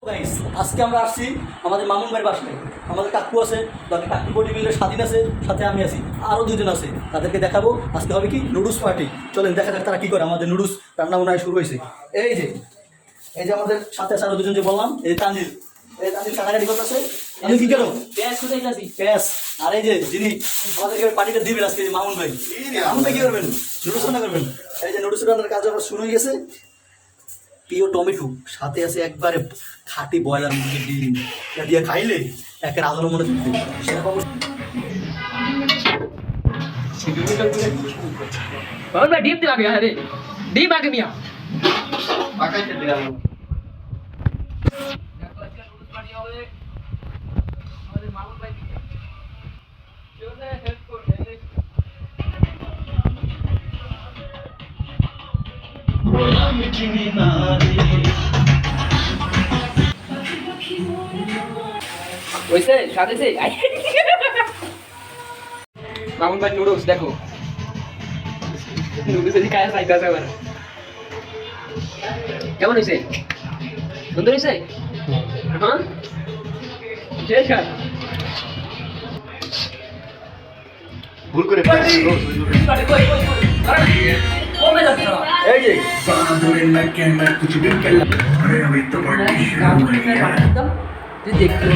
Guys আজকে আমরা আসছি আমাদের মামুন ভাইয়ের বাসায়। আমাদের কাকু আছে, কাকু বডি বিল্ডার স্বাধীন আছে, সাথে আমি আছি, আরও দুজন আছে। তাদেরকে দেখাবো আজকে হবে কি নুডলস পার্টি। চলেন দেখা যাক তারা কী করে। আমাদের নুডলস রান্না মনে হয় শুরু হয়েছে। এই যে আমাদের সাথে আছে আরও দুজন, যে বললাম এই তানজিল কাটাকাটি করতেছে। আমি কি করো প্যাস। আর এই যে যিনি আমাদেরকে পার্টিটা দিবেন আজকে, মামুন ভাই। মামুন ভাই কী করবেন? নুডলস রান্না করবেন। এই যে নুডলস রান্নার কাজ আবার শুরু হয়ে গেছে। পিও টমেটো সাথে আছে একবারে খাঁটি ব্রয়লার মুরগির ডিম, এটা দিয়ে খাইলে একের আদর মনে থাকবে। बहुत बड़ा डीप दिला गया है रे डीप आके मियां পাকাইতে দিলাম। वैसे साथे से मामून भाई नूडल्स देखो नूडल्स से काय साइता से बना কেমন হইছে? সুন্দর হইছে? হ্যাঁ জয় শাহ ভুল করে এই যে তুই দেখতে